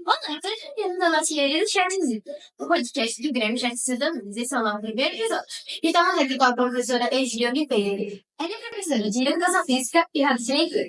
Olá, seja bem-vindo ao nosso querido Chat Visita, o podcast do Grêmio Chat Cidadãos. Esse é o nosso primeiro episódio. E estamos aqui com a professora Egília Oliveira. Ela é professora de Educação Física e Rádio Leitura.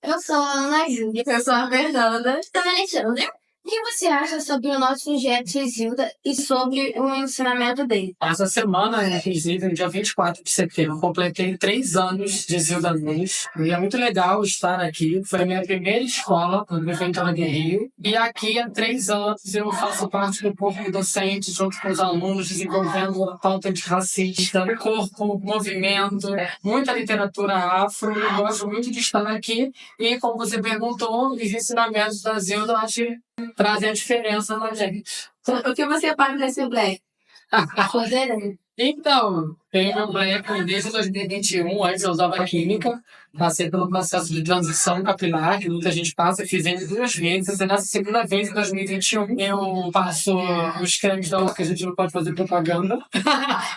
Eu sou a Ana Júlia. Eu sou a Fernanda. Eu sou a Alexandra. O que você acha sobre o nosso projeto Gilda e sobre o ensinamento dele? Essa semana, inclusive, no dia 24 de setembro, completei 3 anos de Zilda Nunes. E é muito legal estar aqui. Foi a minha primeira escola, no Prefeitura de Rio. E aqui, há 3 anos, eu faço parte do corpo docente, junto com os alunos, desenvolvendo a pauta antirracista, corpo, movimento, muita literatura afro. Eu gosto muito de estar aqui. E, como você perguntou, os ensinamentos da Zilda, eu acho que trazem a diferença na gente. O que você faz nesse black? Então, tenho meu black desde 2021, antes eu usava química, passei pelo processo de transição capilar, que muita gente passa, fiz ele 2 vezes, e nessa segunda vez, em 2021, eu passo os cremes da que a gente não pode fazer propaganda,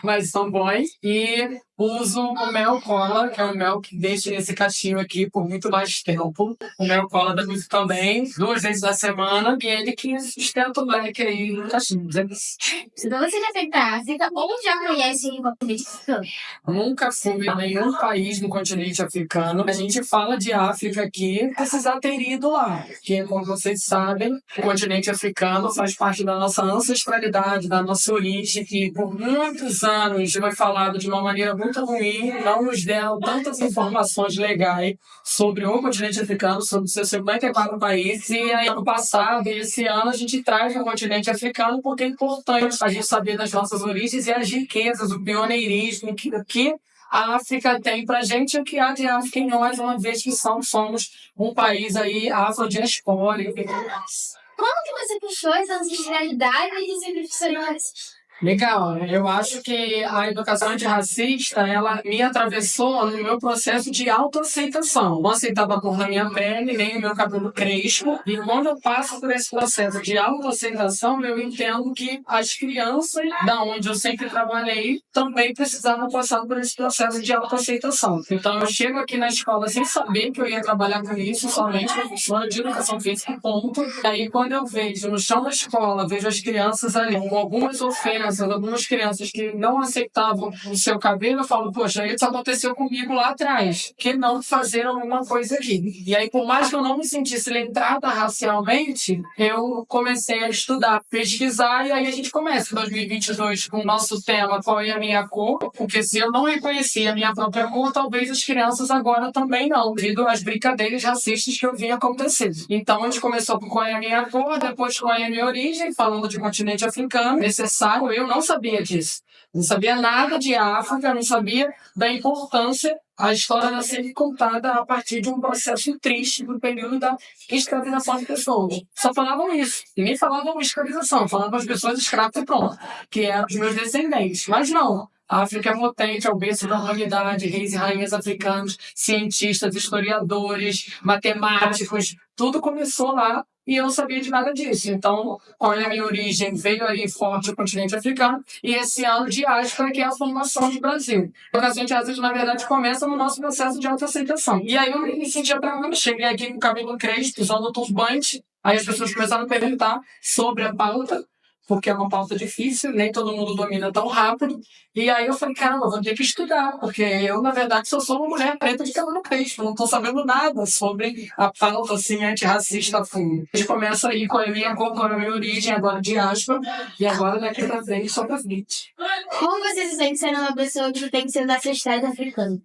mas são bons, e uso o mel cola, que é o mel que deixa esse cachinho aqui por muito mais tempo. O mel cola da uso também, 2 vezes na semana, e ele que sustenta o black aí no cachinho. Então você já foi pra África ou já conhece o continente africano? Nunca fui a nenhum país do continente africano. A gente fala de África aqui, precisar ter ido lá. Porque, como vocês sabem, o continente africano faz parte da nossa ancestralidade, da nossa origem, que por muitos anos foi falado de uma maneira muito ruim, não nos deram tantas informações legais sobre o continente africano, sobre os seus 54 países. E aí, ano passado e esse ano, a gente traz o continente africano porque é importante a gente saber das nossas origens e as riquezas, o pioneirismo que a África tem pra gente e o que há de África em nós, uma vez que somos um país aí afrodiaspórico. Como que você puxou essa ancestralidade e esse profissionalismo? Legal, eu acho que a educação antirracista, ela me atravessou no meu processo de autoaceitação. Não aceitava a cor da minha pele, nem o meu cabelo crespo. E quando eu passo por esse processo de autoaceitação, eu entendo que as crianças, da onde eu sempre trabalhei, também precisavam passar por esse processo de autoaceitação. Então eu chego aqui na escola sem saber que eu ia trabalhar com isso, somente professora de educação física, ponto. E aí quando eu vejo no chão da escola, vejo as crianças ali com algumas ofensas, algumas crianças que não aceitavam o seu cabelo, eu falo, poxa, isso aconteceu comigo lá atrás, que não fazer alguma coisa aqui. E aí, por mais que eu não me sentisse letrada racialmente, eu comecei a estudar, pesquisar, e aí a gente começa em 2022 com o nosso tema, qual é a minha cor, porque se eu não reconhecia a minha própria cor, talvez as crianças agora também não, devido às brincadeiras racistas que eu vi acontecer. Então, a gente começou com qual é a minha cor, depois qual é a minha origem, falando de continente africano, necessário. Eu não sabia disso. Não sabia nada de África, não sabia da importância a história a ser contada a partir de um processo triste do período da escravização de pessoas. Só falavam isso. E nem falavam escravização, falavam as pessoas escravas e pronto, que eram os meus descendentes. Mas não. A África é potente, é o berço da humanidade, reis e rainhas africanos, cientistas, historiadores, matemáticos, tudo começou lá e eu não sabia de nada disso. Então, qual é a minha origem? Veio aí forte o continente africano e esse ano de diáspora, que é a formação do Brasil. A educação de racismo, na verdade, começa no nosso processo de autoaceitação. E aí eu me sentia preparada, cheguei aqui com o cabelo crespo, usando turbante, aí as pessoas começaram a perguntar sobre a pauta, porque é uma pauta difícil, nem todo mundo domina tão rápido. E aí eu falei, caramba, vou ter que estudar, porque eu, na verdade, só sou uma mulher preta de cabelo crespo, não estou sabendo nada sobre a pauta, assim, antirracista a fundo. A gente começa aí com a minha cor, com a minha origem, agora diáspora, e agora daqui pra frente só pra frente. Como você se sente sendo uma pessoa que tem seus ancestrais africanos?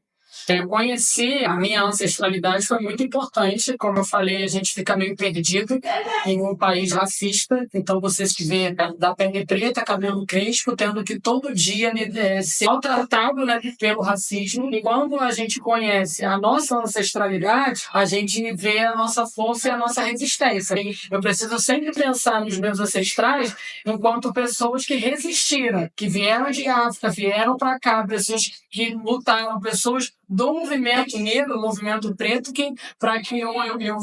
Eu conheci a minha ancestralidade, foi muito importante. Como eu falei, a gente fica meio perdido em um país racista. Então, vocês que vê da pele preta, cabelo crespo, tendo que todo dia ser maltratado, né, pelo racismo. E quando a gente conhece a nossa ancestralidade, a gente vê a nossa força e a nossa resistência. Eu preciso sempre pensar nos meus ancestrais enquanto pessoas que resistiram, que vieram de África, vieram para cá, pessoas que lutaram, pessoas do movimento negro, movimento preto, que para que eu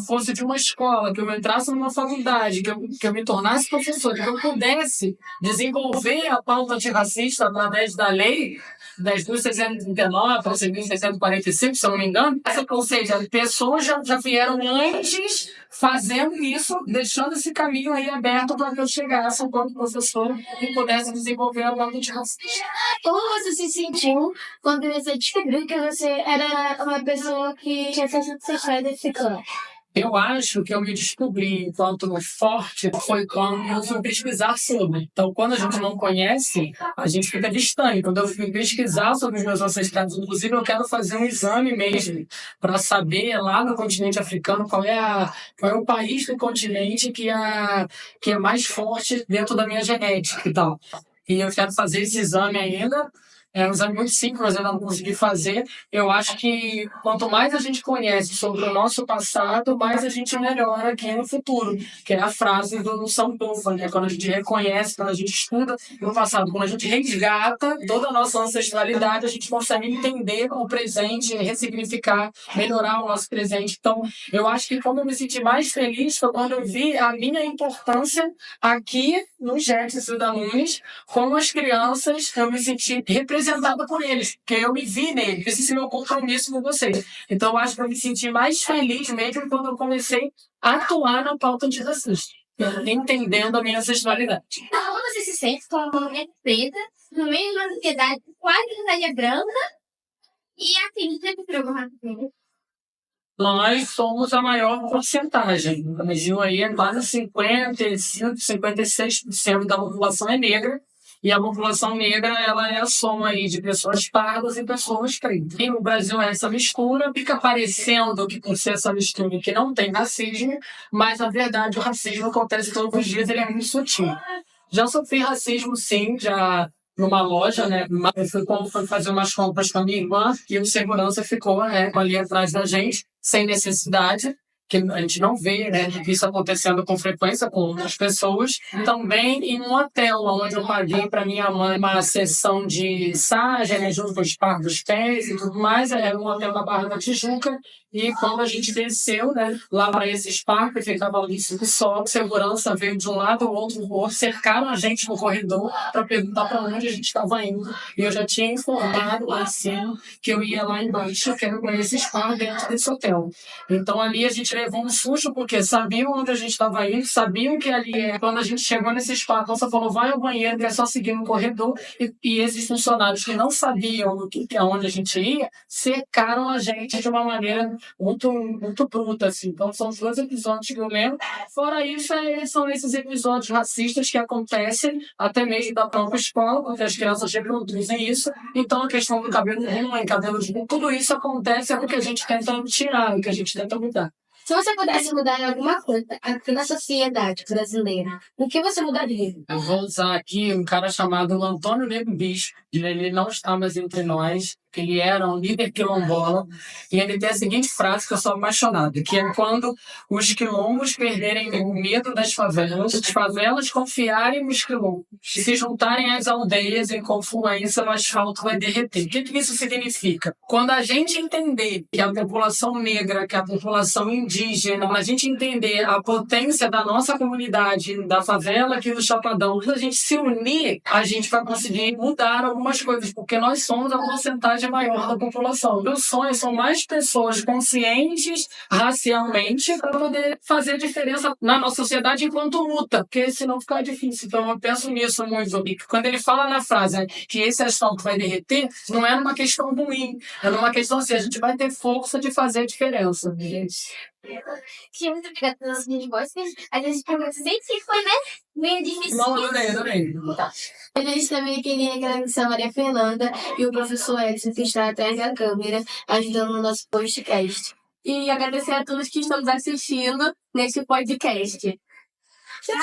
fosse de uma escola, que eu entrasse numa faculdade, que eu me tornasse professor, que eu pudesse desenvolver a pauta antirracista através da lei 10.639 para 6.645, se eu não me engano. Ou seja, pessoas já vieram antes fazendo isso, deixando esse caminho aí aberto para que eu chegasse enquanto professor e pudesse desenvolver a banda de racismo. Como você se sentiu quando você descobriu que você era uma pessoa que tinha sessão sexual identificante? Eu acho que eu me descobri enquanto forte foi quando eu fui pesquisar sobre. Então, quando a gente não conhece, a gente fica distante. Quando eu fui pesquisar sobre os meus ancestrais, inclusive eu quero fazer um exame mesmo para saber lá no continente africano qual é o país do continente que é mais forte dentro da minha genética e tal. E eu quero fazer esse exame ainda. É um exame muito simples, mas eu não consegui fazer. Eu acho que quanto mais a gente conhece sobre o nosso passado, mais a gente melhora aqui no futuro. Que é a frase do São Paulo, né? Quando a gente reconhece, quando a gente estuda no passado, quando a gente resgata toda a nossa ancestralidade, a gente consegue entender o presente, ressignificar, melhorar o nosso presente. Então, eu acho que como eu me senti mais feliz foi quando eu vi a minha importância aqui no Gérson da Nunes, como as crianças, eu me senti representada por eles, porque eu me vi neles, esse é meu compromisso com vocês. Então, eu acho que eu me senti mais feliz mesmo quando eu comecei a atuar na pauta antirracista, entendendo a minha ancestralidade. Como você se sente como uma mulher preta no meio de uma sociedade quase toda branca e atinge por algum racismo? Nós somos a maior porcentagem. No Brasil aí é quase 55, 56% da população é negra. E a população negra, ela é a soma aí de pessoas pardas e pessoas pretas. E no Brasil é essa mistura, fica parecendo que por ser essa mistura que não tem racismo, mas na verdade o racismo acontece todos os dias, ele é muito sutil. Já sofri racismo sim, já numa loja, né? Eu fui fazer umas compras com a minha irmã e o segurança ficou, né, ali atrás da gente, sem necessidade, que a gente não vê, né, isso acontecendo com frequência com outras pessoas. Também em um hotel, onde eu paguei para minha mãe uma sessão de massagem, né, junto com os par dos pés e tudo mais, era um hotel na Barra da Tijuca. E quando a gente desceu, né, lá para esse spa, que ficava ali só, segurança veio de um lado ao outro, cercaram a gente no corredor para perguntar para onde a gente estava indo. E eu já tinha informado lá cima que eu ia lá embaixo, que era para esse spa dentro desse hotel. Então ali a gente levou um susto, porque sabiam onde a gente estava indo, sabiam que ali é. Quando a gente chegou nesse spa, a moça falou, vai ao banheiro, que é só seguir no corredor. E esses funcionários que não sabiam aonde a gente ia, cercaram a gente de uma maneira muito bruta, assim. Então, são os dois episódios que eu lembro. Fora isso, são esses episódios racistas que acontecem até mesmo da própria escola, porque as crianças reproduzem isso. Então, a questão do cabelo ruim, cabelo de... Tudo isso acontece, é o que a gente tenta tirar, o que a gente tenta mudar. Se você pudesse mudar em alguma coisa aqui na sociedade brasileira, o que você mudaria? Eu vou usar aqui um cara chamado Antônio Nego Bispo. Ele não está mais entre nós. Ele era um líder quilombola. E ele tem a seguinte frase que eu sou apaixonado, que é quando os quilombos perderem o medo das favelas, as favelas confiarem nos quilombos, se juntarem às aldeias em confluência, o asfalto vai derreter. O que isso significa? Quando a gente entender que a população negra, que a população indígena, a gente entender a potência da nossa comunidade, da favela aqui do Chapadão, quando a gente se unir, a gente vai conseguir mudar algumas coisas, porque nós somos a porcentagem maior da população. Meus sonhos são mais pessoas conscientes racialmente para poder fazer diferença na nossa sociedade enquanto luta, porque senão fica difícil. Então eu penso nisso muito. E quando ele fala na frase que esse asfalto vai derreter, não é numa questão ruim, é numa questão assim, a gente vai ter força de fazer diferença, gente. Que muito obrigada pelas minhas vozes. A gente pergunta sempre se foi, né? Meio difícil. Não, adorei. Tá. A gente também queria agradecer a Maria Fernanda e o professor Edson, que está atrás da câmera, ajudando no nosso podcast. E agradecer a todos que estão nos assistindo nesse podcast. Tchau!